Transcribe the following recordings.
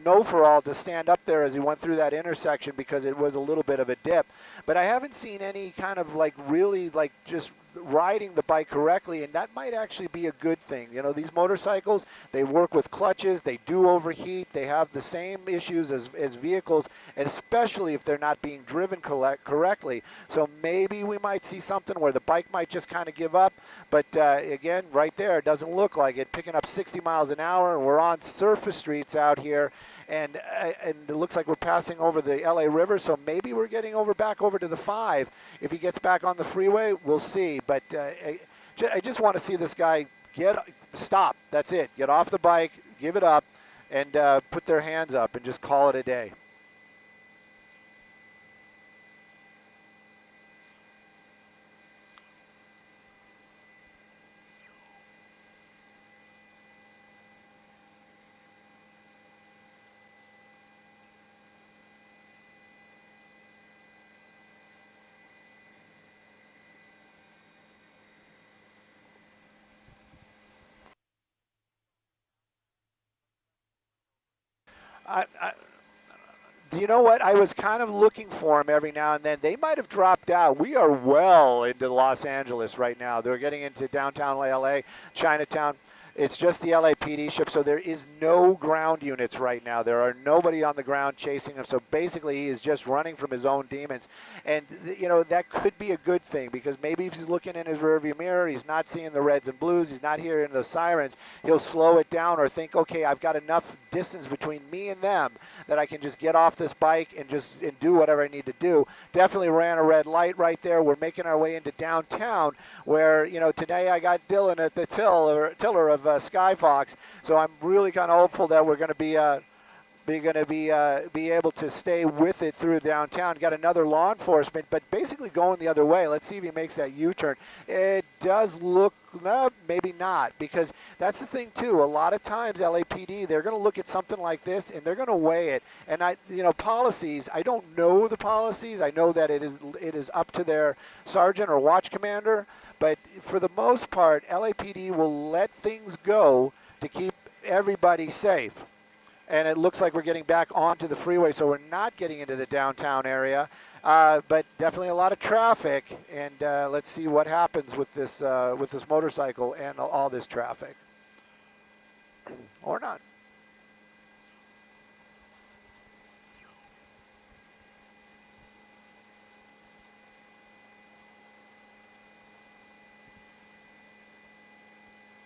no for all to stand up there as he went through that intersection because it was a little bit of a dip. But I haven't seen any kind of like really like just riding the bike correctly, and that might actually be a good thing. You know, these motorcycles, they work with clutches, they do overheat, they have the same issues as vehicles, and especially if they're not being driven correctly. So maybe we might see something where the bike might just kind of give up, but again, right there, it doesn't look like it. Picking up 60 miles an hour, and we're on surface streets out here, and it looks like we're passing over the LA River, so maybe we're getting back over to the 5. If he gets back on the freeway, we'll see. But I just want to see this guy stop. That's it. Get off the bike, give it up, and put their hands up and just call it a day. You know what? I was kind of looking for them every now and then. They might have dropped out. We are well into Los Angeles right now. They're getting into downtown LA, Chinatown. It's just the LAPD ship, so there is no ground units right now. There are nobody on the ground chasing him, so basically he is just running from his own demons. And, you know, that could be a good thing because maybe if he's looking in his rearview mirror, he's not seeing the reds and blues, he's not hearing the sirens, he'll slow it down or think, okay, I've got enough distance between me and them that I can just get off this bike and do whatever I need to do. Definitely ran a red light right there. We're making our way into downtown where, you know, today I got Dylan at the tiller of Skyfox, so I'm really kind of hopeful that we're going to be able to stay with it through downtown. Got another law enforcement, but basically going the other way. Let's see if he makes that U-turn. It does look, maybe not, because that's the thing too. A lot of times LAPD, they're going to look at something like this and they're going to weigh it. And policies, I don't know the policies. I know that it is up to their sergeant or watch commander, but for the most part, LAPD will let things go to keep everybody safe. And it looks like we're getting back onto the freeway, so we're not getting into the downtown area, but definitely a lot of traffic. And let's see what happens with this motorcycle and all this traffic, or not.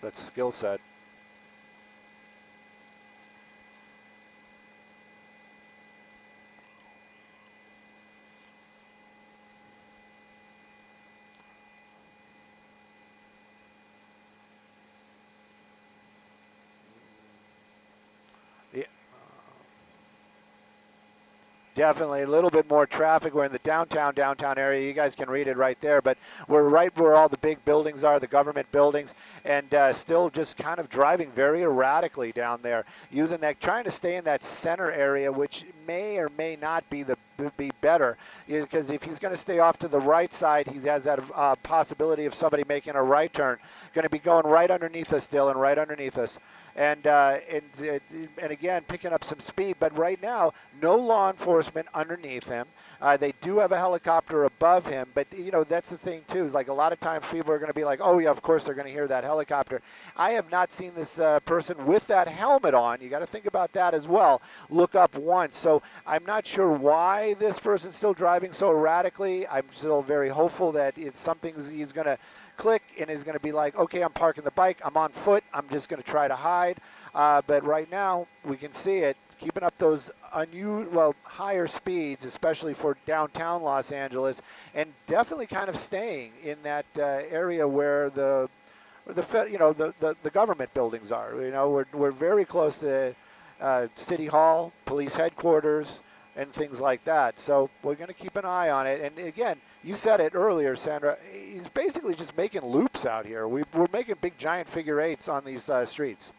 That's skill set. Definitely a little bit more traffic. We're in the downtown area. You guys can read it right there, but we're right where all the big buildings are, the government buildings, and still just kind of driving very erratically down there, using that, trying to stay in that center area, which may or may not be better, because if he's going to stay off to the right side, he has that possibility of somebody making a right turn. Going to be going right underneath us, Dylan, right underneath us. And again, picking up some speed. But right now, no law enforcement underneath him. They do have a helicopter above him. But, you know, that's the thing, too, is like a lot of times people are going to be like, oh, yeah, of course they're going to hear that helicopter. I have not seen this person with that helmet on. You got to think about that as well. Look up once. So I'm not sure why this person's still driving so erratically. I'm still very hopeful that it's something he's going to click and is going to be like, okay, I'm parking the bike, I'm on foot, I'm just going to try to hide. But right now, we can see it, keeping up those higher speeds, especially for downtown Los Angeles, and definitely kind of staying in that area where the government buildings are. You know, we're very close to City Hall, police headquarters, and things like that. So we're going to keep an eye on it. And again, you said it earlier, Sandra, he's basically just making loops out here. We're making big giant figure eights on these streets.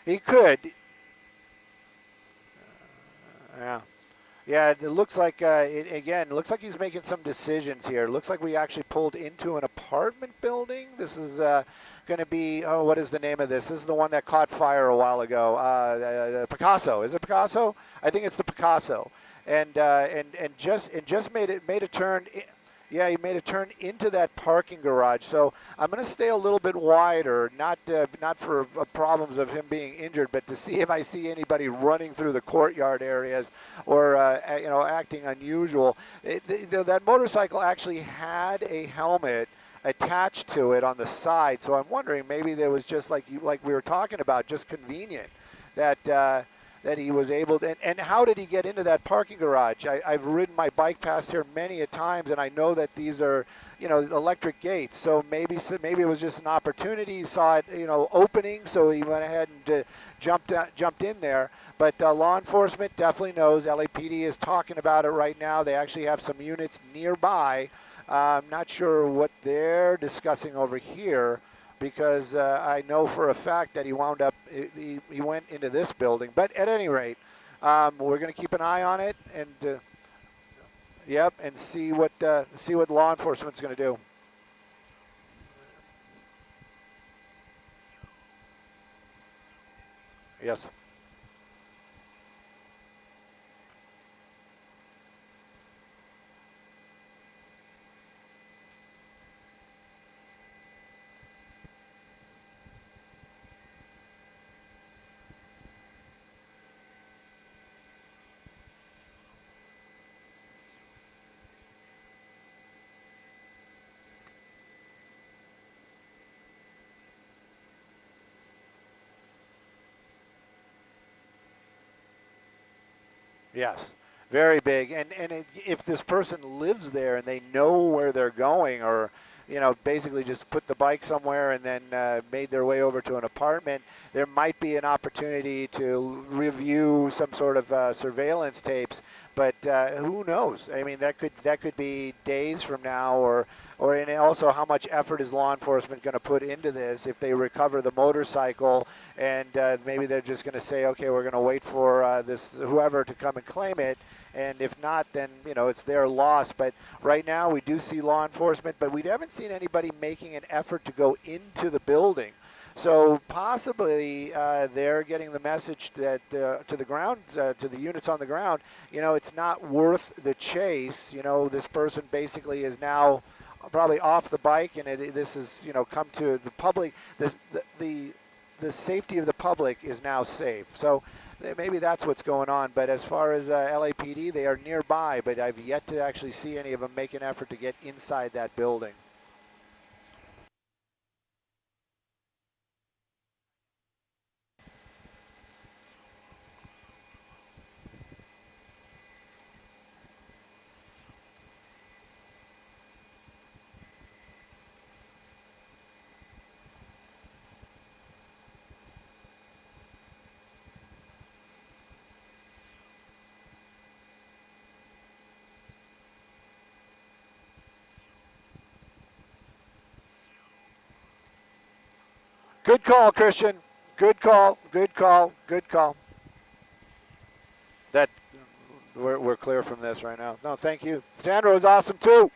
He could. Yeah. Yeah, it looks like, again, it looks like he's making some decisions here. It looks like we actually pulled into an apartment building. This is going to be, oh, what is the name of this? This is the one that caught fire a while ago. Picasso. Is it Picasso? I think it's the Picasso. And just made a turn. Yeah, he made a turn into that parking garage. So I'm going to stay a little bit wider, not for problems of him being injured, but to see if I see anybody running through the courtyard areas or acting unusual. That motorcycle actually had a helmet attached to it on the side, so I'm wondering maybe there was just like we were talking about, just convenient that he was able to, and how did he get into that parking garage? I've ridden my bike past here many a times, and I know that these are, electric gates. So maybe it was just an opportunity. He saw it, opening, so he went ahead and jumped in there. But law enforcement definitely knows. LAPD is talking about it right now. They actually have some units nearby. I'm not sure what they're discussing over here, because I know for a fact that he wound up, he went into this building. But at any rate, we're going to keep an eye on it and, and see what law enforcement's going to do. Yes. Yes, very big. And if this person lives there and they know where they're going, or basically just put the bike somewhere and then made their way over to an apartment, there might be an opportunity to review some sort of surveillance tapes. But who knows? I mean, that could be days from now, and also how much effort is law enforcement going to put into this if they recover the motorcycle, and maybe they're just going to say, okay, we're going to wait for this whoever to come and claim it, and if not, then it's their loss. But right now we do see law enforcement, but we haven't seen anybody making an effort to go into the building. So possibly they're getting the message that to the ground, to the units on the ground, it's not worth the chase. This person basically is now probably off the bike, and this has come to the public. The safety of the public is now safe. So maybe that's what's going on. But as far as LAPD, they are nearby, but I've yet to actually see any of them make an effort to get inside that building. Good call, Christian. Good call. Good call. Good call. That we're clear from this right now. No, thank you. Sandro is awesome too.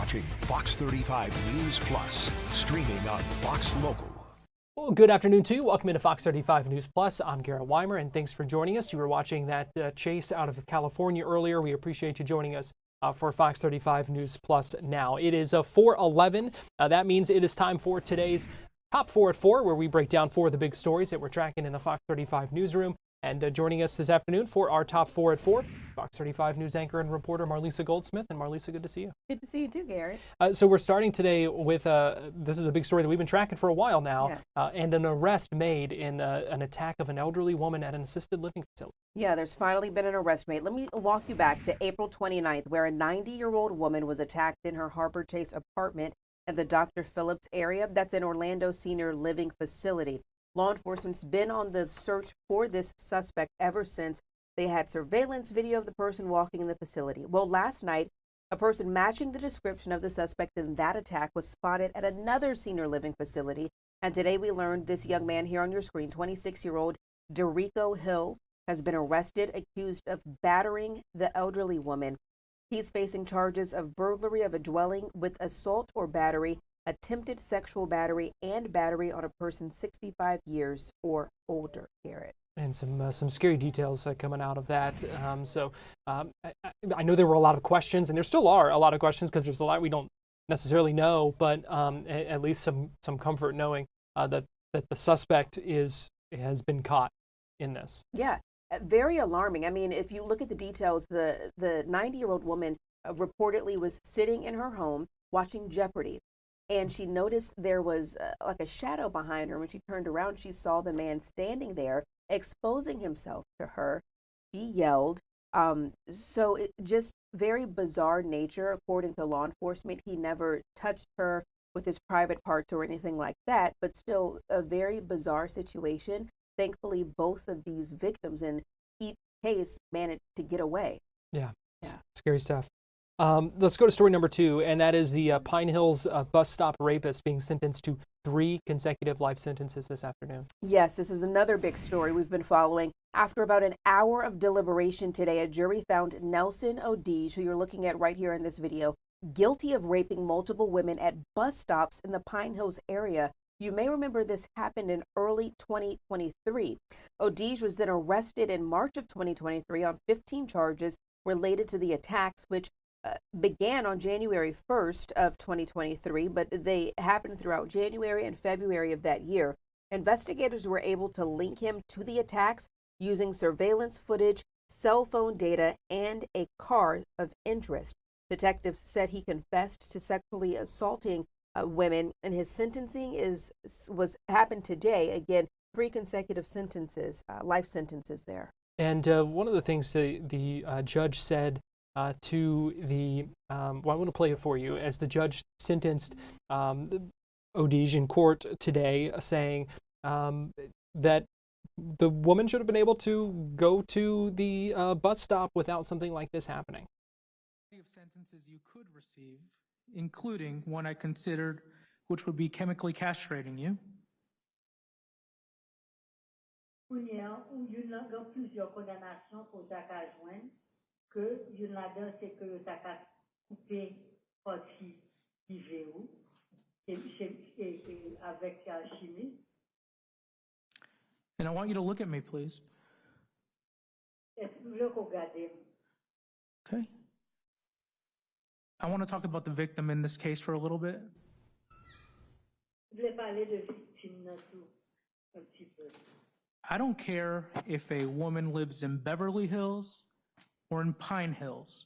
watching Fox 35 News Plus, streaming on Fox Local. Well, good afternoon to you. Welcome into Fox 35 News Plus. I'm Garrett Weimer, and thanks for joining us. You were watching that chase out of California earlier. We appreciate you joining us for Fox 35 News Plus now. It is 4:11. That means it is time for today's Top 4 at 4, where we break down 4 of the big stories that we're tracking in the Fox 35 newsroom. And joining us this afternoon for our Top 4 at 4, Fox 35 News anchor and reporter Marlisa Goldsmith. And Marlisa, good to see you. Good to see you too, Garrett. So we're starting today with, this is a big story that we've been tracking for a while now, Yes. And an arrest made in an attack of an elderly woman at an assisted living facility. Yeah, there's finally been an arrest made. Let me walk you back to April 29th, where a 90-year-old woman was attacked in her Harbor Chase apartment in the Dr. Phillips area. That's an Orlando senior living facility. Law enforcement's been on the search for this suspect ever since they had surveillance video of the person walking in the facility. Well, last night, a person matching the description of the suspect in that attack was spotted at another senior living facility. And today we learned this young man here on your screen, 26-year-old Derico Hill, has been arrested, accused of battering the elderly woman. He's facing charges of burglary of a dwelling with assault or battery, attempted sexual battery, and battery on a person 65 years or older, Garrett. And some scary details coming out of that. I know there were a lot of questions, and there still are a lot of questions because there's a lot we don't necessarily know, but at least some comfort knowing that the suspect has been caught in this. Yeah, very alarming. I mean, if you look at the details, the 90-year-old woman reportedly was sitting in her home watching Jeopardy. And she noticed there was like a shadow behind her. When she turned around, she saw the man standing there, exposing himself to her. She yelled. So it just very bizarre nature, according to law enforcement. He never touched her with his private parts or anything like that, but still a very bizarre situation. Thankfully, both of these victims in each case managed to get away. Yeah. Scary stuff. Let's go to story number 2, and that is the Pine Hills bus stop rapist being sentenced to 3 consecutive life sentences this afternoon. Yes, this is another big story we've been following. After about an hour of deliberation today, a jury found Nelson O'Deege, who you're looking at right here in this video, guilty of raping multiple women at bus stops in the Pine Hills area. You may remember this happened in early 2023. O'Deege was then arrested in March of 2023 on 15 charges related to the attacks, which began on January 1st of 2023, but they happened throughout January and February of that year. Investigators were able to link him to the attacks using surveillance footage, cell phone data, and a car of interest. Detectives said he confessed to sexually assaulting women, and his sentencing happened today. Again, 3 consecutive sentences, life sentences there. And one of the things the judge said to the, well, I want to play it for you, as the judge sentenced O'Deege in court today, saying that the woman should have been able to go to the bus stop without something like this happening. Of sentences you could receive, including one I considered, which would be chemically castrating you. Que je là-dedans, c'est que le sac a coupé partie qui verrou avec la chimie. And I want you to look at me, please. Est-ce que vous voulez regarder? Okay. I want to talk about the victim in this case for a little bit. Vous voulez parler de victime là tout un petit peu. I don't care if a woman lives in Beverly Hills or in Pine Hills.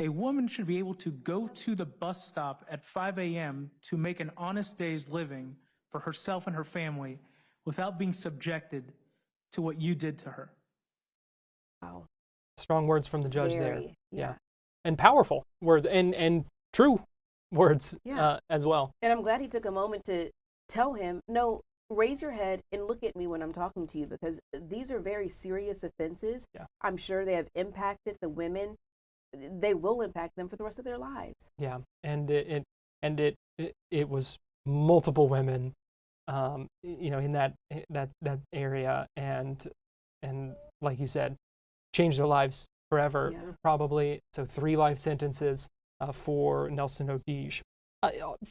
A woman should be able to go to the bus stop at 5 a.m. to make an honest day's living for herself and her family without being subjected to what you did to her. Wow. Strong words from the judge there. Very, yeah. And powerful words and true words as well. And I'm glad he took a moment to tell him, no, raise your head and look at me when I'm talking to you, because these are very serious offenses. Yeah. I'm sure they have impacted the women. They will impact them for the rest of their lives. Yeah, and it was multiple women, in that area, and like you said, changed their lives forever, probably. So 3 life sentences. for Nelson Odige.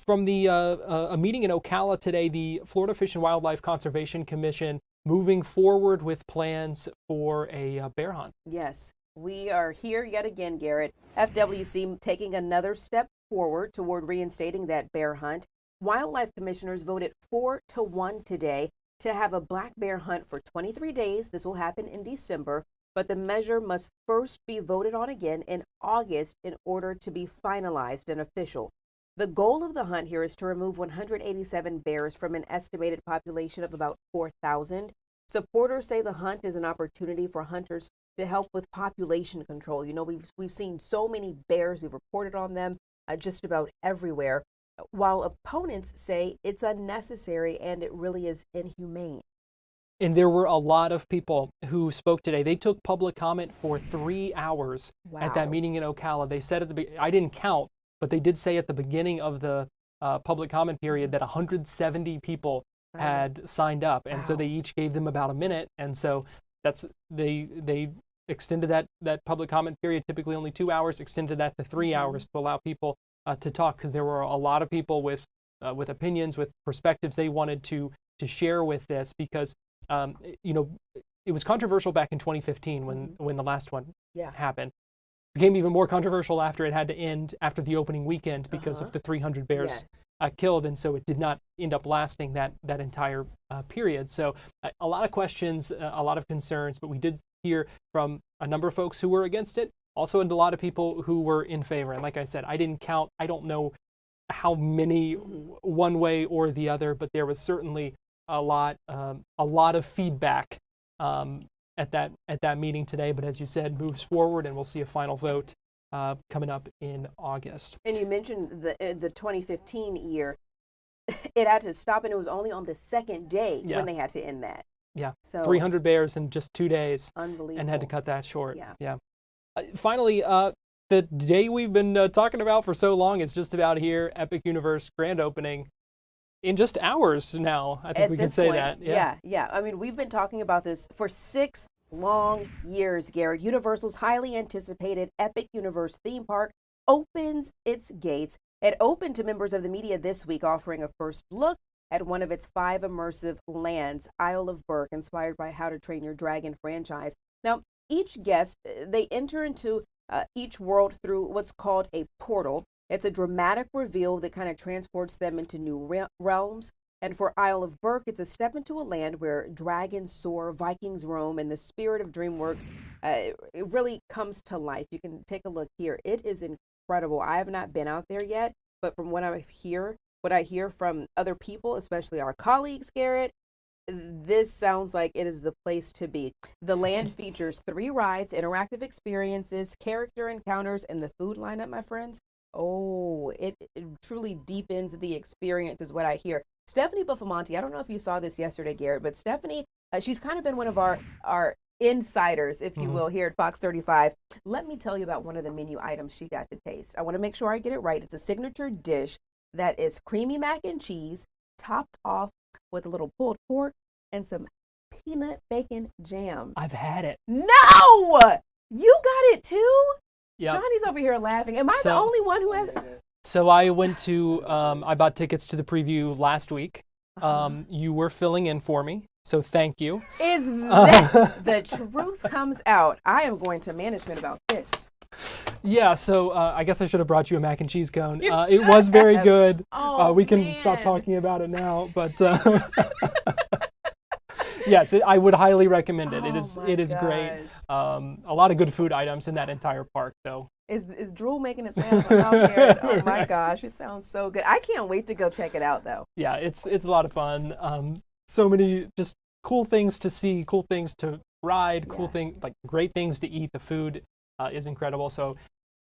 From the a meeting in Ocala today, the Florida Fish and Wildlife Conservation Commission moving forward with plans for a bear hunt. Yes, we are here yet again, Garrett. FWC taking another step forward toward reinstating that bear hunt. Wildlife commissioners voted 4-1 today to have a black bear hunt for 23 days. This will happen in December, but the measure must first be voted on again in August in order to be finalized and official. The goal of the hunt here is to remove 187 bears from an estimated population of about 4,000. Supporters say the hunt is an opportunity for hunters to help with population control. You know, we've seen so many bears, we've reported on them just about everywhere, while opponents say it's unnecessary and it really is inhumane. And there were a lot of people who spoke today. They took public comment for 3 hours at that meeting in Ocala. They said I didn't count, but they did say at the beginning of the public comment period that 170 people had signed up, and so they each gave them about a minute, and so they extended that public comment period, typically only 2 hours, extended that to 3 hours to allow people to talk, because there were a lot of people with opinions, with perspectives they wanted to share with this, because you know, it was controversial back in 2015 when the last one happened. Became even more controversial after it had to end after the opening weekend because of the 300 bears killed, and so it did not end up lasting that entire period. So a lot of questions, a lot of concerns, but we did hear from a number of folks who were against it, also a lot of people who were in favor. And like I said, I didn't count. I don't know how many one way or the other, but there was certainly a lot of feedback at that meeting today. But as you said, moves forward, and we'll see a final vote coming up in August. And you mentioned the 2015 year, it had to stop, and it was only on the second day when they had to end that. Yeah, so 300 bears in just 2 days. Unbelievable. And had to cut that short. Yeah. Finally, the day we've been talking about for so long is just about here. Epic Universe grand opening in just hours now. I think we can say that. Yeah. I mean, we've been talking about this for 6 long years, Garrett. Universal's highly anticipated Epic Universe theme park opens its gates. It opened to members of the media this week, offering a first look at one of its 5 immersive lands, Isle of Berk, inspired by How to Train Your Dragon franchise. Now, each guest, they enter into each world through what's called a portal. It's a dramatic reveal that kind of transports them into new realms. And for Isle of Berk, it's a step into a land where dragons soar, Vikings roam, and the spirit of DreamWorks, it really comes to life. You can take a look here. It is incredible. I have not been out there yet, but from what I hear from other people, especially our colleagues, Garrett, this sounds like it is the place to be. The land features 3 rides, interactive experiences, character encounters, and the food lineup, my friends. Oh, it truly deepens the experience is what I hear. Stephanie Buffamonte, I don't know if you saw this yesterday, Garrett, but Stephanie, she's kind of been one of our insiders, if you will, here at Fox 35. Let me tell you about one of the menu items she got to taste. I want to make sure I get it right. It's a signature dish that is creamy mac and cheese, topped off with a little pulled pork and some peanut bacon jam. I've had it. No! You got it too? Yep. Johnny's over here laughing. Am I the only one who has it? So I went to, I bought tickets to the preview last week. You were filling in for me, so thank you. Is that the truth comes out? I am going to management about this. Yeah, so I guess I should have brought you a mac and cheese cone. It was very good. Oh, we can man. stop talking about it now, but yes, I would highly recommend it. It is great. A lot of good food items in that entire park, though. Is Drew making its way out there? Oh my gosh, it sounds so good. I can't wait to go check it out, though. Yeah, it's a lot of fun. So many just cool things to see, cool things to ride, cool things, like great things to eat. The food is incredible. So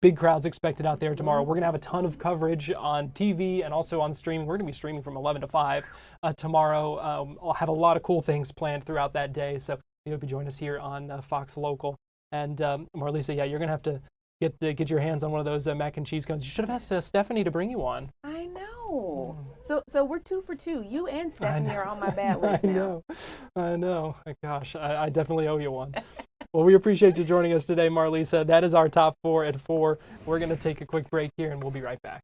big crowds expected out there tomorrow. We're going to have a ton of coverage on TV and also on streaming. We're going to be streaming from 11 to 5 tomorrow. I'll have a lot of cool things planned throughout that day. So you hope you join us here on Fox Local. And Marlisa, yeah, you're going to have to get your hands on one of those mac and cheese cones. You should have asked Stephanie to bring you one. I know. So we're 2 for 2. You and Stephanie are on my bad list now. I know. Gosh, I definitely owe you one. Well, we appreciate you joining us today, Marlisa. That is our top 4 at 4. We're going to take a quick break here, and we'll be right back.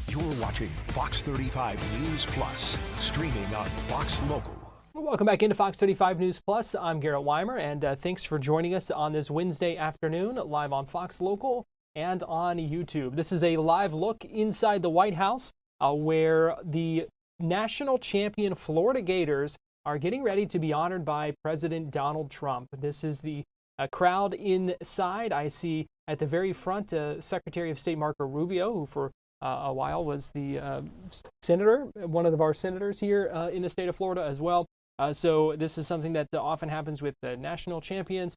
You're watching Fox 35 News Plus, streaming on Fox Local. Welcome back into Fox 35 News Plus. I'm Garrett Weimer, and thanks for joining us on this Wednesday afternoon, live on Fox Local and on YouTube. This is a live look inside the White House, where the national champion Florida Gators are getting ready to be honored by President Donald Trump. This is the crowd inside. I see at the very front Secretary of State Marco Rubio, who for a while was the senator, one of our senators here in the state of Florida as well. So this is something that often happens with the national champions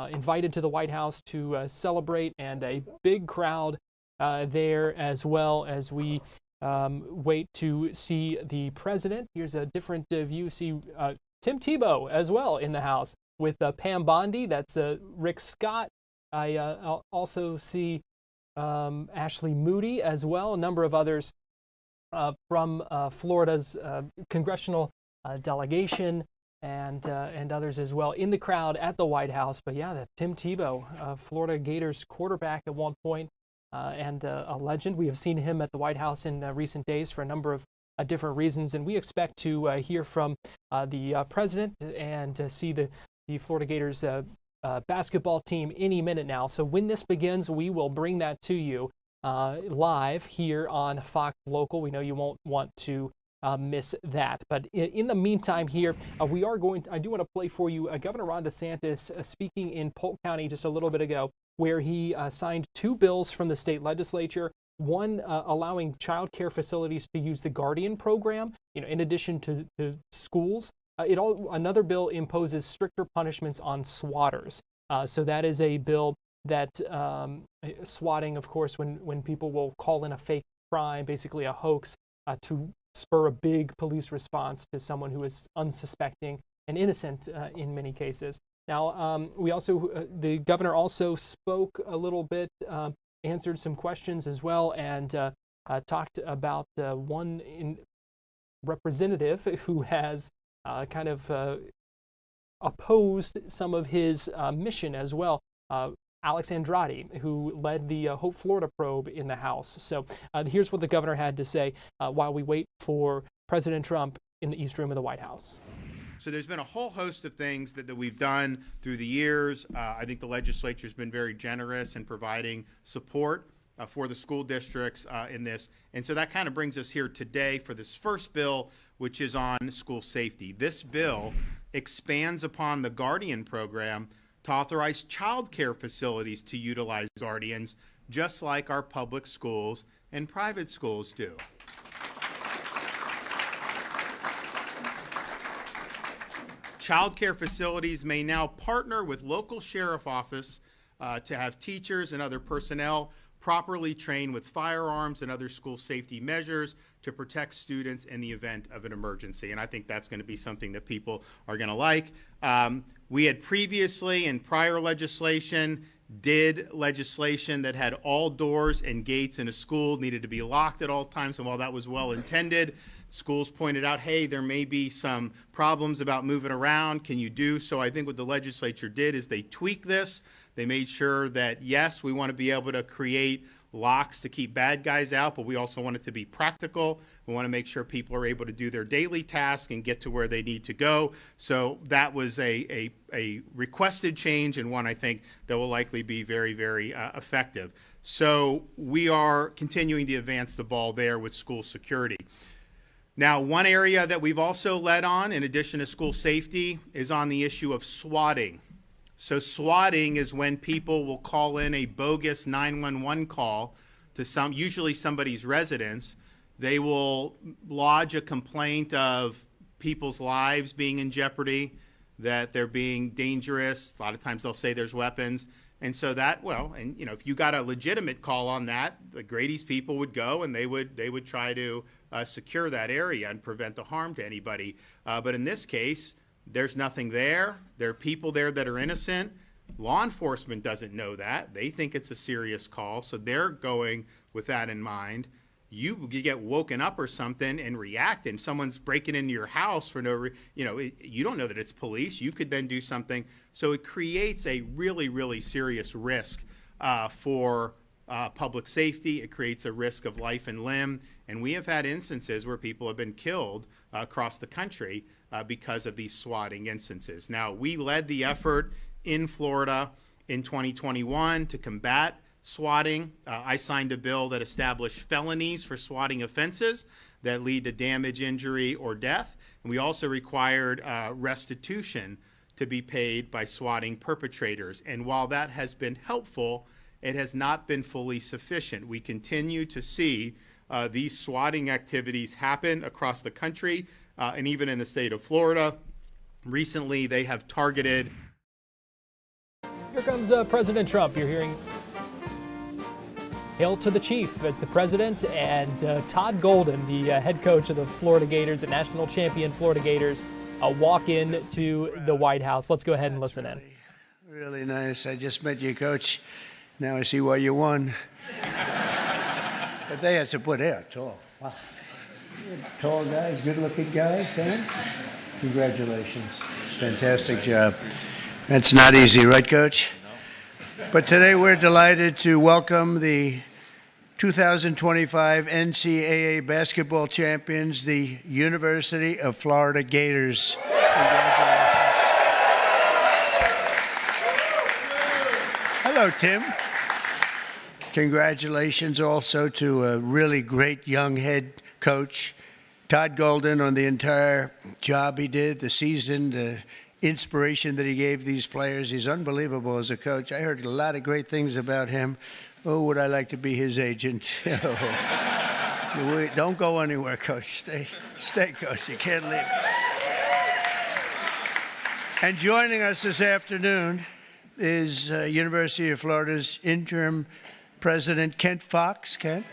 invited to the White House to celebrate, and a big crowd there, as well as we wait to see the president. Here's a different view. See Tim Tebow as well in the House with Pam Bondi. That's Rick Scott. I'll also see Ashley Moody as well, a number of others from Florida's congressional delegation, and others as well in the crowd at the White House. But yeah, Tim Tebow, Florida Gators quarterback at one point, and a legend. We have seen him at the White House in recent days for a number of different reasons, and we expect to hear from the president and see the Florida Gators basketball team any minute now. So when this begins, we will bring that to you live here on Fox Local. We know you won't want to miss that. But in the meantime here, I do want to play for you Governor Ron DeSantis speaking in Polk County just a little bit ago, where he signed 2 bills from the state legislature. One allowing child care facilities to use the Guardian program, in addition to schools. Another bill imposes stricter punishments on swatters. So that is a bill that swatting, of course, when people will call in a fake crime, basically a hoax, to spur a big police response to someone who is unsuspecting and innocent in many cases. Now, the governor also spoke a little bit, answered some questions as well, and talked about one representative who has kind of opposed some of his mission as well. Alex Andrade, who led the Hope Florida probe in the House. So here's what the governor had to say while we wait for President Trump in the East Room of the White House. So there's been a whole host of things that we've done through the years. I think the legislature's been very generous in providing support for the school districts in this. And so that kind of brings us here today for this first bill, which is on school safety. This bill expands upon the Guardian program to authorize child care facilities to utilize guardians, just like our public schools and private schools do. Child care facilities may now partner with local sheriff office to have teachers and other personnel properly trained with firearms and other school safety measures to protect students in the event of an emergency. And I think that's going to be something that people are going to like. We had previously, in prior legislation, did legislation that had all doors and gates in a school needed to be locked at all times. And while that was well intended, schools pointed out, hey, there may be some problems about moving around. Can you do? So I think what the legislature did is they tweaked this. They made sure that, yes, we want to be able to create locks to keep bad guys out, but we also want it to be practical. We want to make sure people are able to do their daily tasks and get to where they need to go. So that was a requested change, and one I think that will likely be very, very effective. So we are continuing to advance the ball there with school security. Now, one area that we've also led on, in addition to school safety, is on the issue of swatting. So swatting is when people will call in a bogus 911 call to usually somebody's residence. They will lodge a complaint of people's lives being in jeopardy, that they're being dangerous. A lot of times they'll say there's weapons. And so that, if you got a legitimate call on that, the Grady's people would go and they would try to secure that area and prevent the harm to anybody. But in this case, there's nothing there. There are people there that are innocent. Law enforcement doesn't know that. They think it's a serious call, so they're going with that in mind. You get woken up or something and react, and someone's breaking into your house for no reason. You don't know that it's police. You could then do something. So it creates a really, really serious risk for public safety. It creates a risk of life and limb. And we have had instances where people have been killed across the country because of these swatting instances. Now, we led the effort in Florida in 2021 to combat swatting. I signed a bill that established felonies for swatting offenses that lead to damage, injury, or death. And we also required restitution to be paid by swatting perpetrators. And while that has been helpful, it has not been fully sufficient. We continue to see these swatting activities happen across the country and even in the state of Florida. Recently, they have targeted. Here comes President Trump. You're hearing Hail to the Chief as the president, and Todd Golden, the head coach of the Florida Gators, the national champion Florida Gators, walk in to the White House. Let's go ahead and listen in. Really nice. I just met you, Coach. Now I see why you won. But they had some good hair, tall. Wow. Tall guys, good-looking guys, huh? Congratulations. Fantastic job. That's not easy, right, Coach? But today we're delighted to welcome the 2025 NCAA basketball champions, the University of Florida Gators. Congratulations. Hello, Tim. Congratulations also to a really great young head coach, Todd Golden, on the entire job he did, the season, the inspiration that he gave these players. He's unbelievable as a coach. I heard a lot of great things about him. Oh, would I like to be his agent? Don't go anywhere, Coach. Stay, Coach. You can't leave. And joining us this afternoon is University of Florida's interim president, Kent Fox. Kent?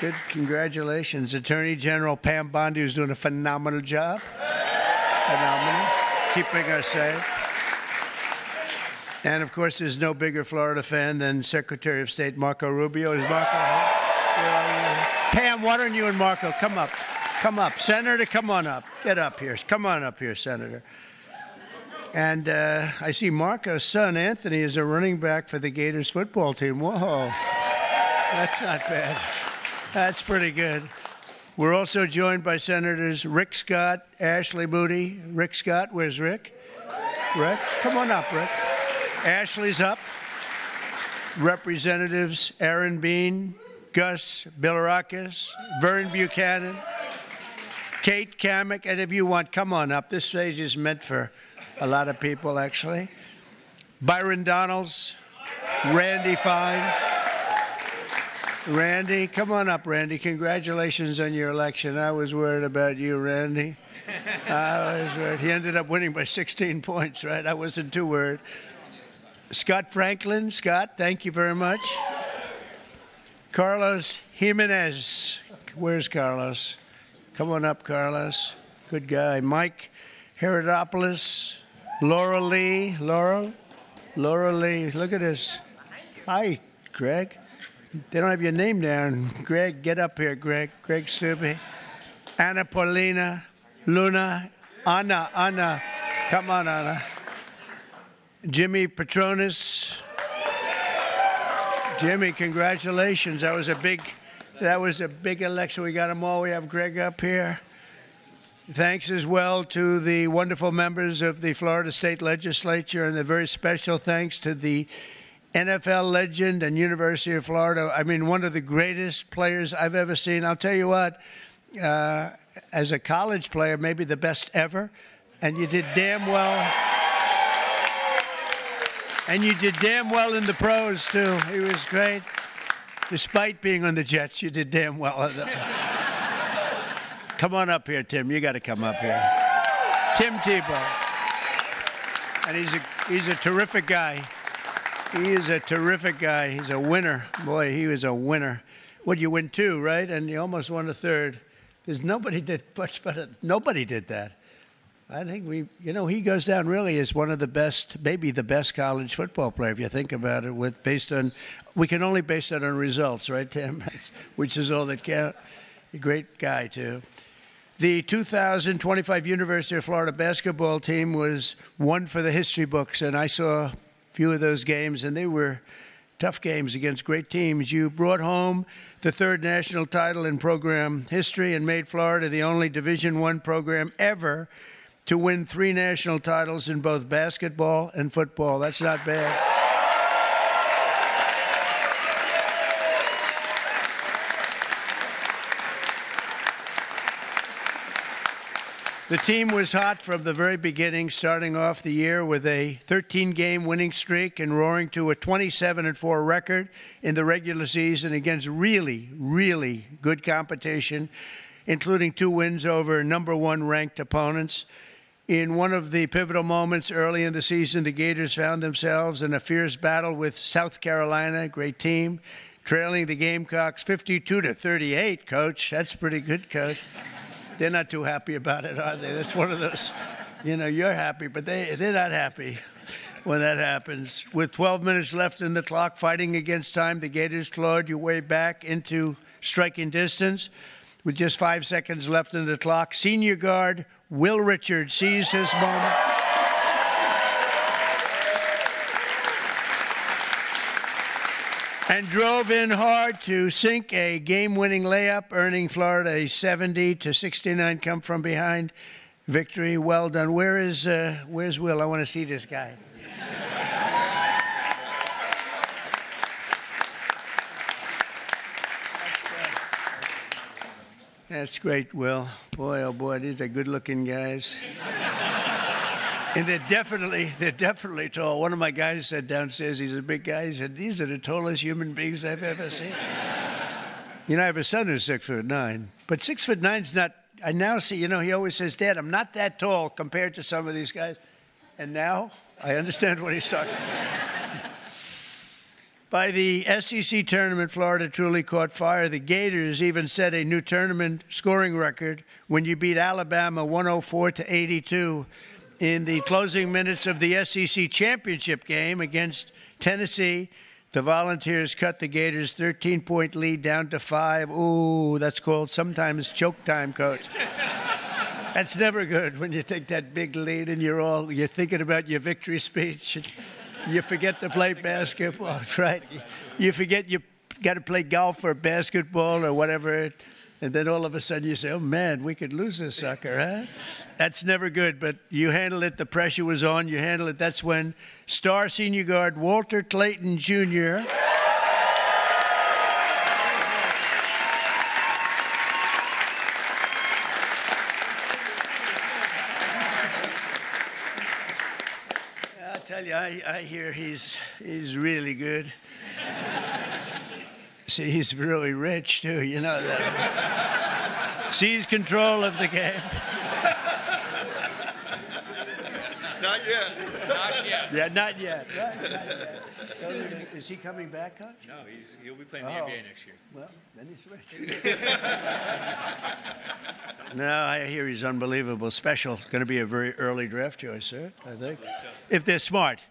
Good. Congratulations. Attorney General Pam Bondi, who's doing a phenomenal job. Phenomenal. Keeping us safe. And, of course, there's no bigger Florida fan than Secretary of State Marco Rubio. Is Marco here? Pam, why don't you and Marco come up? Come up. Senator, come on up. Get up here. Come on up here, Senator. And I see Marco's son, Anthony, is a running back for the Gators football team. Whoa. That's not bad. That's pretty good. We're also joined by Senators Rick Scott, Ashley Moody. Rick Scott, where's Rick? Rick? Come on up, Rick. Ashley's up. Representatives Aaron Bean, Gus Bilirakis, Vern Buchanan, Kate Kamek, and if you want, come on up. This stage is meant for a lot of people, actually. Byron Donalds, Randy Fine. Randy, come on up, Randy. Congratulations on your election. I was worried about you, Randy. I was worried. He ended up winning by 16 points, right? I wasn't too worried. Scott Franklin. Scott, thank you very much. Carlos Jimenez. Where's Carlos? Come on up, Carlos. Good guy. Mike Herodopoulos. Laura Lee. Laura Lee. Look at this. Hi, Greg. They don't have your name down. Greg, get up here, Greg. Greg Stubbe. Anna Paulina. Luna. Anna. Come on, Anna. Jimmy Petronis. Jimmy, congratulations. That was a big election. We got them all. We have Greg up here. Thanks as well to the wonderful members of the Florida State Legislature, and a very special thanks to the NFL legend and University of Florida. I mean, one of the greatest players I've ever seen. I'll tell you what, as a college player, maybe the best ever, and you did damn well. And you did damn well in the pros, too. He was great. Despite being on the Jets, you did damn well. Come on up here, Tim. You got to come up here. Tim Tebow. And he's a terrific guy. He is a terrific guy. He's a winner. Boy, he was a winner. Well, you win two, right? And you almost won a third. There's nobody did much better. Nobody did that. I think he goes down really as one of the best, maybe the best college football player, if you think about it, we can only base that on results, right, Tim? Which is all that counts. A great guy, too. The 2025 University of Florida basketball team was one for the history books, and I saw a few of those games, and they were tough games against great teams. You brought home the third national title in program history and made Florida the only Division I program ever to win 3 national titles in both basketball and football. That's not bad. The team was hot from the very beginning, starting off the year with a 13-game winning streak and roaring to a 27-4 record in the regular season against really, really good competition, including 2 wins over number 1 ranked opponents. In one of the pivotal moments early in the season, the Gators found themselves in a fierce battle with South Carolina, great team, trailing the Gamecocks 52-38, Coach. That's pretty good, Coach. They're not too happy about it, are they? That's one of those, you're happy, but they're not happy when that happens. With 12 minutes left in the clock, fighting against time, the Gators clawed your way back into striking distance. With just 5 seconds left in the clock, senior guard Will Richards seized his moment. And drove in hard to sink a game-winning layup, earning Florida a 70-69 come from behind victory. Well done. Where's Will? I want to see this guy. That's great, Will. Boy, oh boy, these are good-looking guys. And they're definitely tall. One of my guys said downstairs, he's a big guy, he said, these are the tallest human beings I've ever seen. I have a son who's 6'9", but 6'9's not, I now see, he always says, Dad, I'm not that tall compared to some of these guys. And now I understand what he's talking about. By the SEC tournament, Florida truly caught fire. The Gators even set a new tournament scoring record when you beat Alabama 104-82 in the closing minutes of the SEC championship game against Tennessee. The Volunteers cut the Gators' 13-point lead down to 5. Ooh, that's called sometimes choke time, Coach. That's never good when you take that big lead and you're thinking about your victory speech. You forget to play basketball, right? You forget you got to play golf or basketball or whatever, and then all of a sudden you say, oh, man, we could lose this sucker, huh? That's never good, but you handle it. The pressure was on. You handle it. That's when star senior guard Walter Clayton, Jr. I hear he's really good. See, he's really rich, too. You know that. Seize control of the game. Not yet. Not yet. Yeah, not yet. Right, not yet. Is he coming back, Coach? No, he'll be playing the NBA next year. Well, then he's rich. No, I hear he's unbelievable. Special. It's going to be a very early draft choice, sir, I think. If they're smart.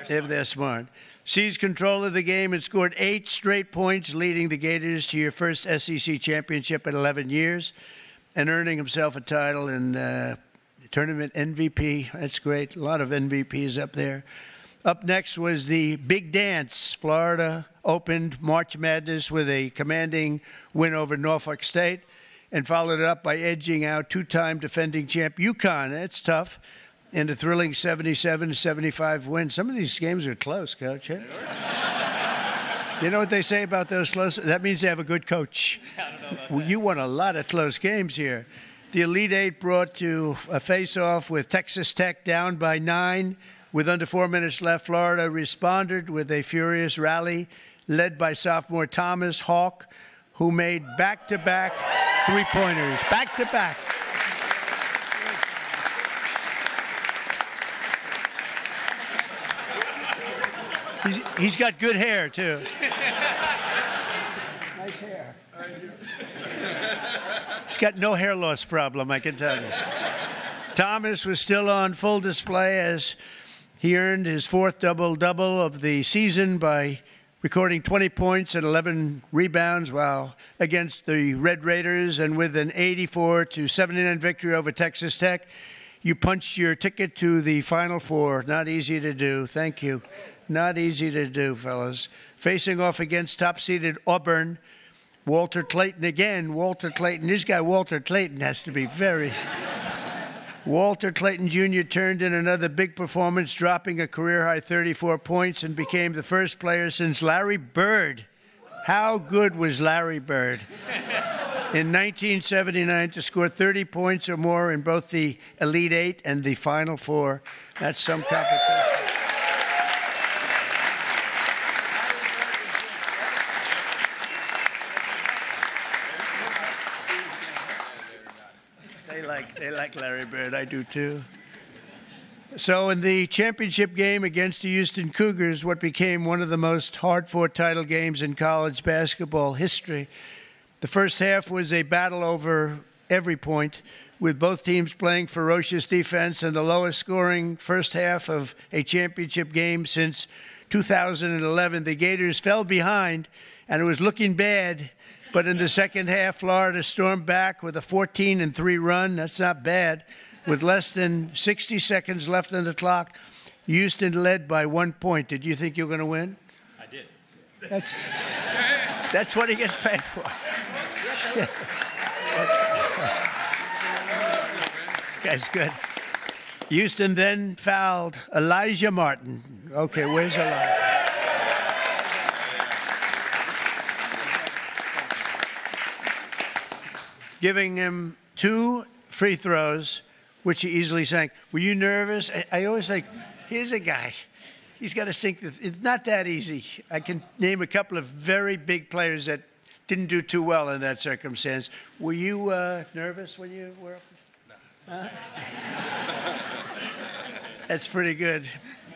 If they're smart. Seized control of the game and scored 8 straight points, leading the Gators to your first SEC championship in 11 years and earning himself a title in tournament MVP. That's great. A lot of MVPs up there. Up next was the big dance. Florida opened March Madness with a commanding win over Norfolk State and followed it up by edging out two-time defending champ UConn. That's tough. In a thrilling 77-75 win. Some of these games are close, Coach. Eh? You know what they say about those close? That means they have a good coach. I don't know about that. You won a lot of close games here. The Elite Eight brought to a face-off with Texas Tech down by 9. With under 4 minutes left, Florida responded with a furious rally led by sophomore Thomas Hawk, who made back-to-back three-pointers. Back-to-back. He's got good hair, too. Nice hair. He's got no hair loss problem, I can tell you. Thomas was still on full display as he earned his 4th double-double of the season by recording 20 points and 11 rebounds while against the Red Raiders, and with an 84-79 victory over Texas Tech. You punched your ticket to the Final Four. Not easy to do. Thank you. Not easy to do, fellas. Facing off against top-seeded Auburn, Walter Clayton again. Walter Clayton. This guy, Walter Clayton, has to be very... Walter Clayton Jr. turned in another big performance, dropping a career-high 34 points and became the first player since Larry Bird. How good was Larry Bird? In 1979 to score 30 points or more in both the Elite Eight and the Final Four. That's some competition. They like Larry Bird. I do too. So in the championship game against the Houston Cougars, what became one of the most hard-fought title games in college basketball history, the first half was a battle over every point, with both teams playing ferocious defense and the lowest scoring first half of a championship game since 2011. The Gators fell behind, and it was looking bad. But in the second half, Florida stormed back with a 14-3 run. That's not bad. With less than 60 seconds left on the clock, Houston led by 1 point. Did you think you were going to win? I did. That's what he gets paid for. This guy's good. Houston then fouled Elijah Martin. Okay, where's Elijah? Giving him 2 free throws, which he easily sank. Were you nervous? I always think, here's a guy. He's got to sink. It's not that easy. I can name a couple of very big players that didn't do too well in that circumstance. Were you nervous when you were up? No. That's pretty good.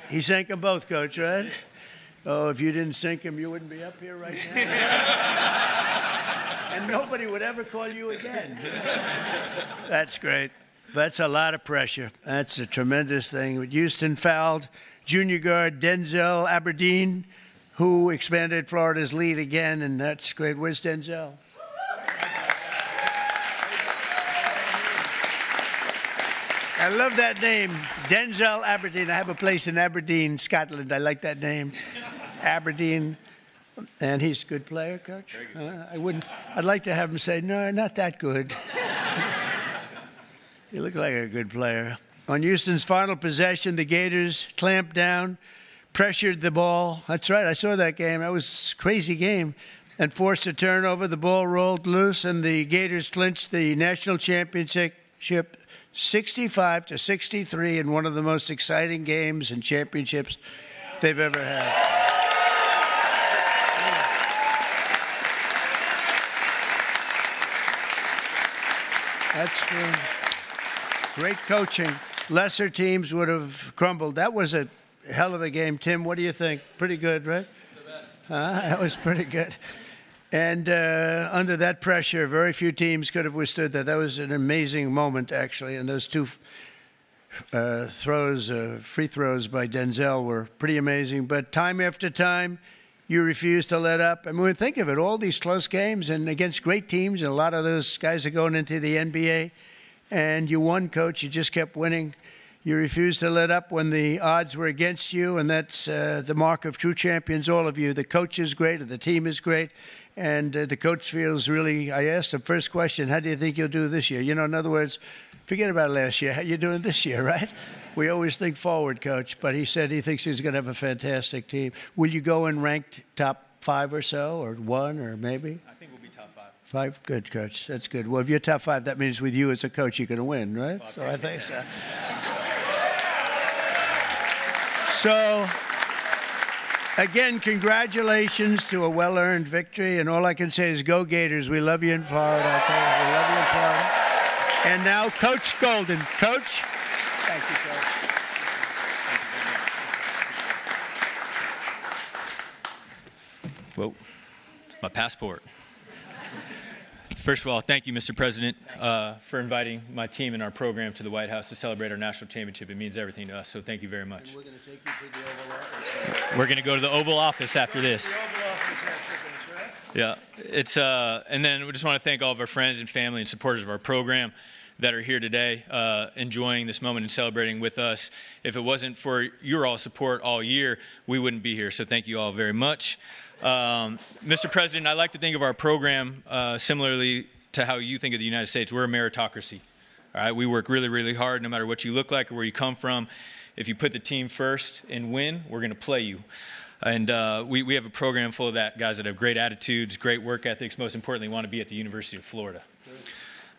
He sank them both, Coach, right? Oh, if you didn't sink him, you wouldn't be up here right now. And nobody would ever call you again. That's great. That's a lot of pressure. That's a tremendous thing. Houston fouled junior guard Denzel Aberdeen, who expanded Florida's lead again, and that's great. Where's Denzel? I love that name, Denzel Aberdeen. I have a place in Aberdeen, Scotland. I like that name, Aberdeen. And he's a good player, Coach? I'd like to have him say, no, not that good. You look like a good player. On Houston's final possession, the Gators clamped down, pressured the ball. That's right, I saw that game. That was a crazy game. And forced a turnover. The ball rolled loose, and the Gators clinched the national championship 65-63 in one of the most exciting games and championships they've ever had. That's great coaching. Lesser teams would have crumbled. That was a hell of a game. Tim, what do you think? Pretty good, right? The best. That was pretty good. And under that pressure, very few teams could have withstood that. That was an amazing moment, actually. And those 2 free throws by Denzel were pretty amazing. But time after time, you refuse to let up. I mean, think of it, all these close games and against great teams, and a lot of those guys are going into the NBA. And you won, Coach. You just kept winning. You refused to let up when the odds were against you, and that's the mark of true champions, all of you. The coach is great, and the team is great, and the coach feels really, I asked him, first question, how do you think you'll do this year? You know, in other words, forget about last year. How you doing this year, right? We always think forward, Coach, but he said he thinks he's going to have a fantastic team. Will you go in ranked top 5 or so, or 1, or maybe? I think we'll be top 5. 5? Good, Coach. That's good. Well, if you're top 5, that means with you as a coach, you're going to win, right? Well, so I think so. So, again, congratulations to a well-earned victory. And all I can say is go Gators. We love you in Florida. I tell you, we love you in Florida. And now, Coach Golden. Coach. Thank you, Coach. Whoa, my passport. First of all, thank you, Mr. President, for inviting my team and our program to the White House to celebrate our national championship. It means everything to us, so thank you very much. And we're going to take you to the Oval Office. We're going to go to the Oval Office after this. Yeah, it's and then we just want to thank all of our friends and family and supporters of our program that are here today, enjoying this moment and celebrating with us. If it wasn't for your all support all year, we wouldn't be here. So thank you all very much. Mr. President, I like to think of our program similarly to how you think of the United States. We're a meritocracy. All right, we work really, really hard, no matter what you look like or where you come from. If you put the team first and win, we're going to play you. And we have a program full of that, guys that have great attitudes, great work ethics, most importantly, want to be at the University of Florida.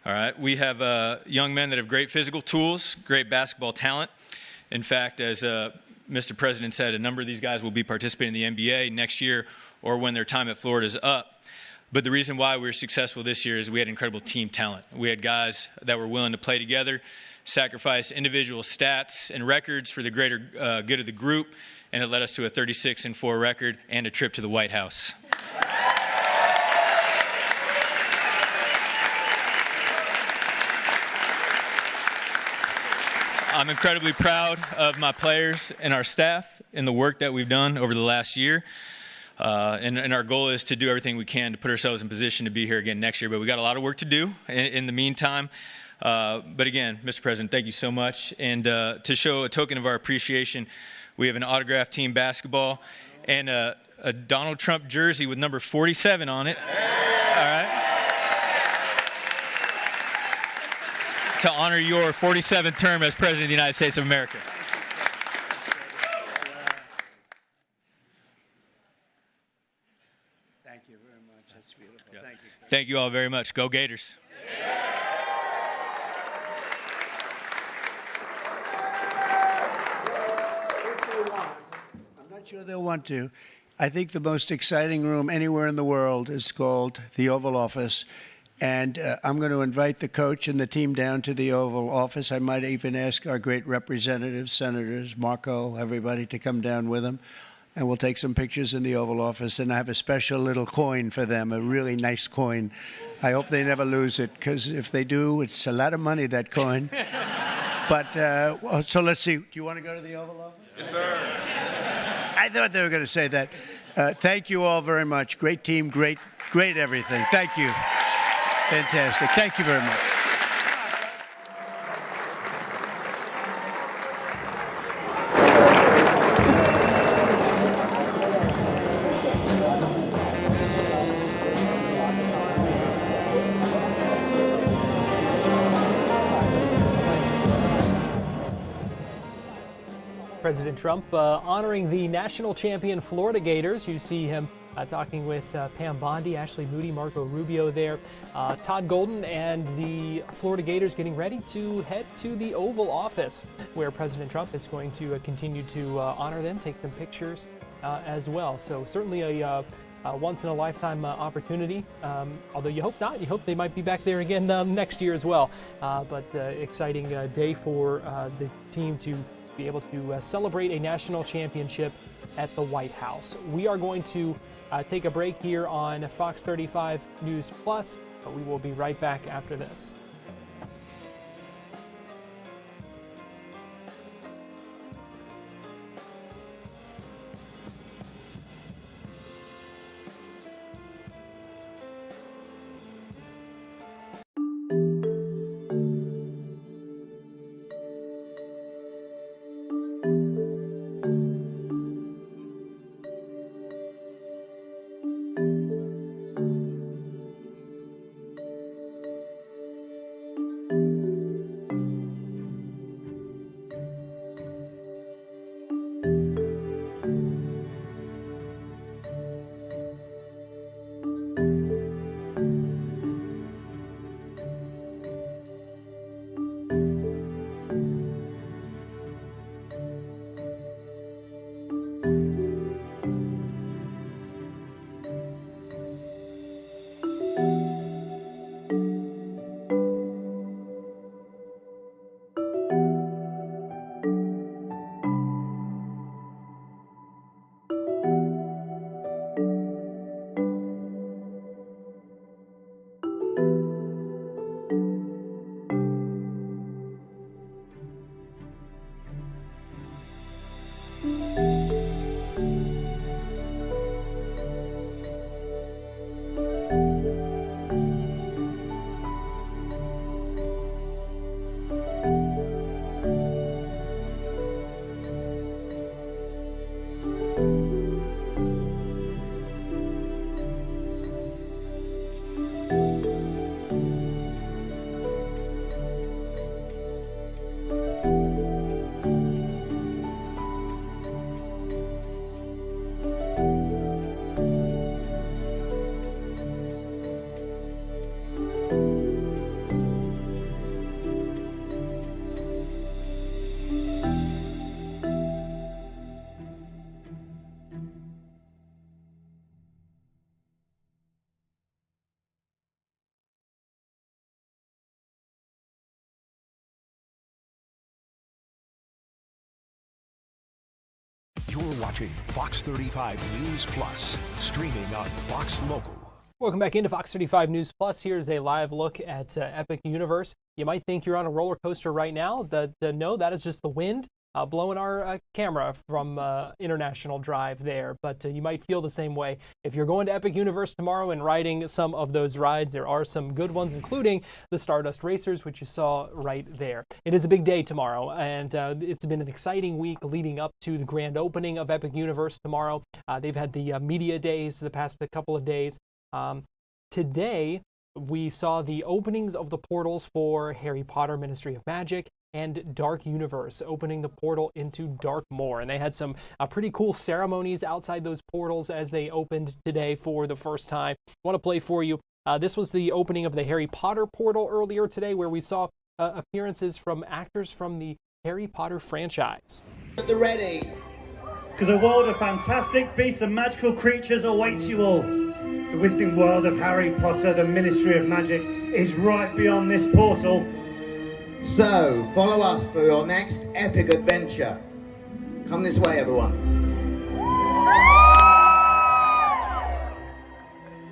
All right, we have young men that have great physical tools, great basketball talent. In fact, as Mr. President said, a number of these guys will be participating in the NBA next year or when their time at Florida is up. But the reason why we were successful this year is we had incredible team talent. We had guys that were willing to play together, sacrificed individual stats and records for the greater good of the group, and it led us to a 36-4 record and a trip to the White House. I'm incredibly proud of my players and our staff and the work that we've done over the last year. And our goal is to do everything we can to put ourselves in position to be here again next year. But we got a lot of work to do in the meantime. But again, Mr. President, thank you so much. And to show a token of our appreciation, we have an autographed team basketball and a Donald Trump jersey with number 47 on it. All right. To honor your 47th term as President of the United States of America. Thank you very much. That's beautiful. Yeah. Thank you. Thank you all very much. Go Gators. I'm not sure they'll want to. I think the most exciting room anywhere in the world is called the Oval Office. And I'm going to invite the coach and the team down to the Oval Office. I might even ask our great representatives, senators, Marco, everybody to come down with them. And we'll take some pictures in the Oval Office. And I have a special little coin for them, a really nice coin. I hope they never lose it, because if they do, it's a lot of money, that coin. But so let's see. Do you want to go to the Oval Office? Yes, sir. I thought they were going to say that. Thank you all very much. Great team, great everything. Thank you. Fantastic. Thank you very much. President Trump honoring the national champion Florida Gators. You see him talking with Pam Bondi, Ashley Moody, Marco Rubio there, Todd Golden, and the Florida Gators getting ready to head to the Oval Office, where President Trump is going to continue to honor them, take them pictures as well. So certainly a once-in-a-lifetime opportunity. Although you hope not. You hope they might be back there again next year as well. But exciting day for the team to be able to celebrate a national championship at the White House. We are going to take a break here on Fox 35 News Plus, but we will be right back after this. watching Fox 35 News Plus, streaming on Fox Local. Welcome back into Fox 35 News Plus. Here's a live look at Epic Universe. You might think you're on a roller coaster right now. No, that is just the wind blowing our camera from International Drive there. But you might feel the same way if you're going to Epic Universe tomorrow and riding some of those rides. There are some good ones, including the Stardust Racers, which you saw right there. It is a big day tomorrow, and it's been an exciting week leading up to the grand opening of Epic Universe tomorrow. They've had the media days the past couple of days. Today, we saw the openings of the portals for Harry Potter Ministry of Magic and Dark Universe, opening the portal into Darkmoor. And they had some pretty cool ceremonies outside those portals as they opened today for the first time. I want to play for you. This was the opening of the Harry Potter portal earlier today, where we saw appearances from actors from the Harry Potter franchise. At the ready. Because a world of fantastic beasts and magical creatures awaits you all. The wizarding world of Harry Potter, the Ministry of Magic, is right beyond this portal. So, follow us for your next epic adventure. Come this way, everyone.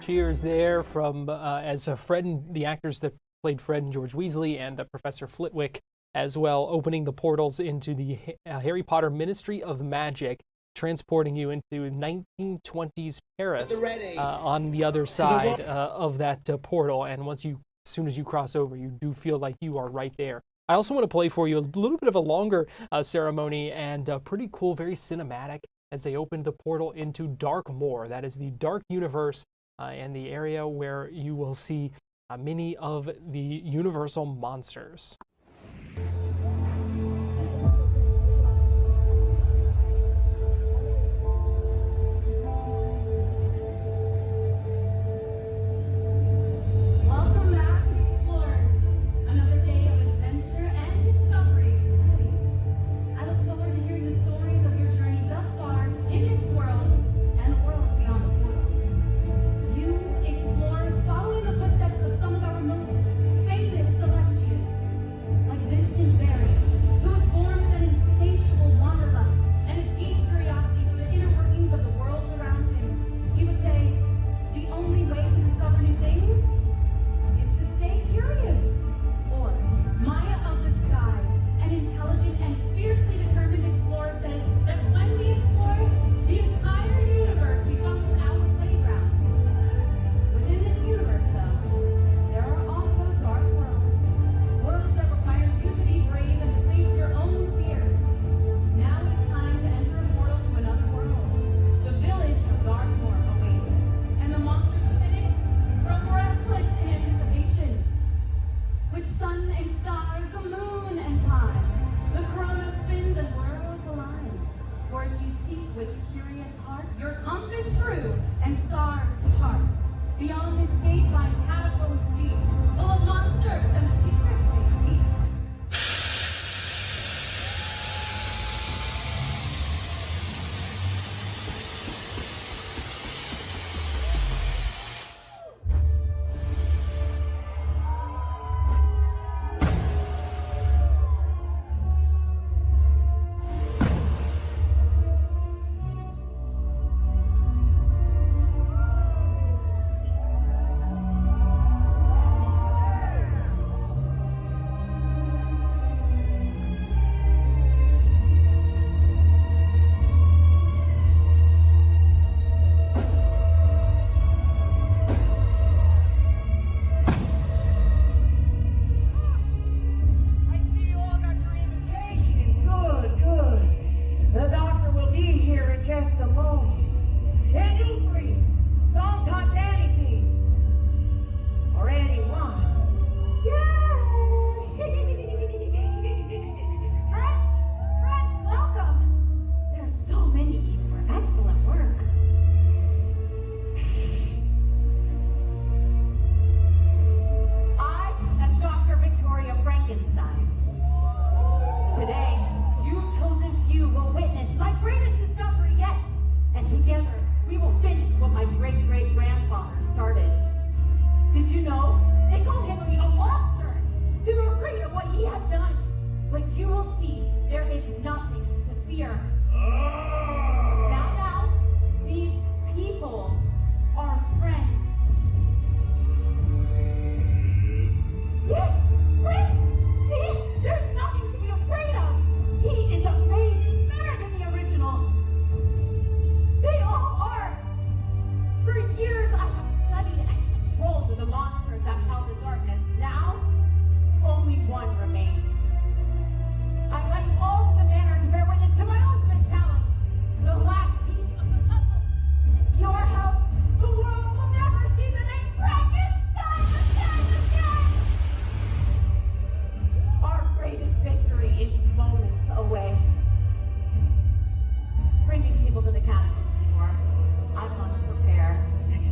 Cheers there from as Fred and the actors that played Fred and George Weasley and Professor Flitwick as well, opening the portals into the Harry Potter Ministry of Magic, transporting you into 1920s Paris on the other side of that portal. And as soon as you cross over, you do feel like you are right there. I also want to play for you a little bit of a longer ceremony, and pretty cool, very cinematic, as they opened the portal into Darkmoor. That is the Dark Universe and the area where you will see many of the Universal monsters.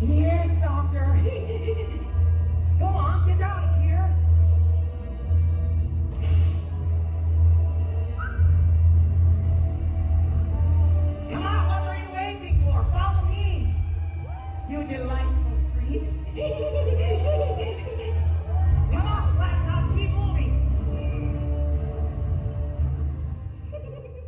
Yes, doctor. Go on, get out of here. Come on, what are you waiting for? Follow me. You delightful freak. Come on, laptop, keep moving.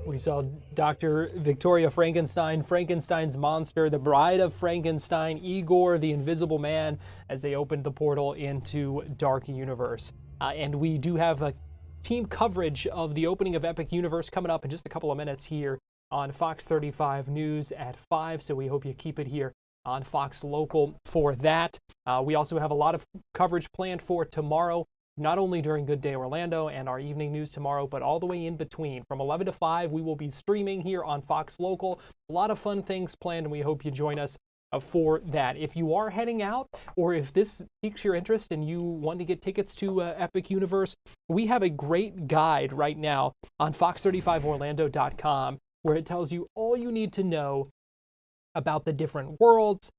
We saw Dr. Victoria Frankenstein, Frankenstein's monster, the bride of Frankenstein, Igor, the Invisible Man, as they opened the portal into Dark Universe. And we do have a team coverage of the opening of Epic Universe coming up in just a couple of minutes here on Fox 35 News at 5, so we hope you keep it here on Fox Local for that. We also have a lot of coverage planned for tomorrow, not only during Good Day Orlando and our evening news tomorrow, but all the way in between. From 11 to 5, we will be streaming here on Fox Local. A lot of fun things planned, and we hope you join us for that. If you are heading out, or if this piques your interest and you want to get tickets to Epic Universe, we have a great guide right now on fox35orlando.com where it tells you all you need to know about the different worlds,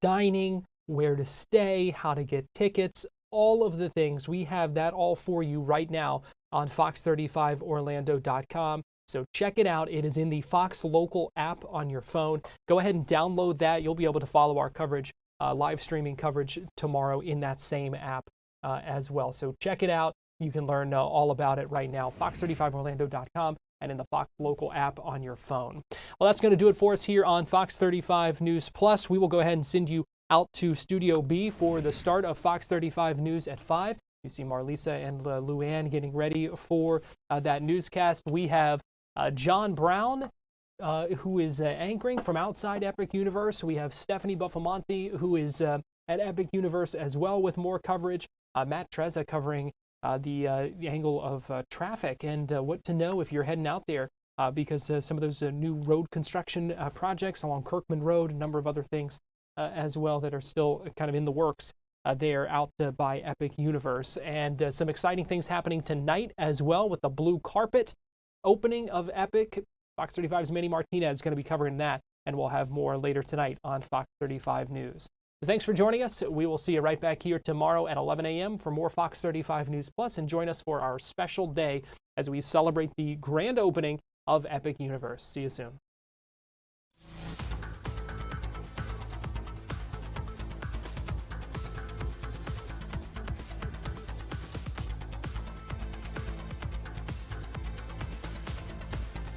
dining, where to stay, how to get tickets, all of the things. We have that all for you right now on fox35orlando.com. So check it out. It is in the Fox Local app on your phone. Go ahead and download that. You'll be able to follow our coverage, live streaming coverage tomorrow in that same app as well. So check it out. You can learn all about it right now. fox35orlando.com and in the Fox Local app on your phone. Well, that's going to do it for us here on Fox 35 News Plus. We will go ahead and send you out to Studio B for the start of Fox 35 News at 5. You see Marlisa and Luann getting ready for that newscast. We have John Brown, who is anchoring from outside Epic Universe. We have Stephanie Buffamonte, who is at Epic Universe as well with more coverage. Matt Trezza covering the angle of traffic and what to know if you're heading out there because some of those new road construction projects along Kirkman Road, a number of other things as well that are still kind of in the works there out by Epic Universe. And some exciting things happening tonight as well with the blue carpet opening of Epic. Fox 35's Manny Martinez is going to be covering that, and we'll have more later tonight on Fox 35 News. So thanks for joining us. We will see you right back here tomorrow at 11 a.m. for more Fox 35 News Plus, and join us for our special day as we celebrate the grand opening of Epic Universe. See you soon.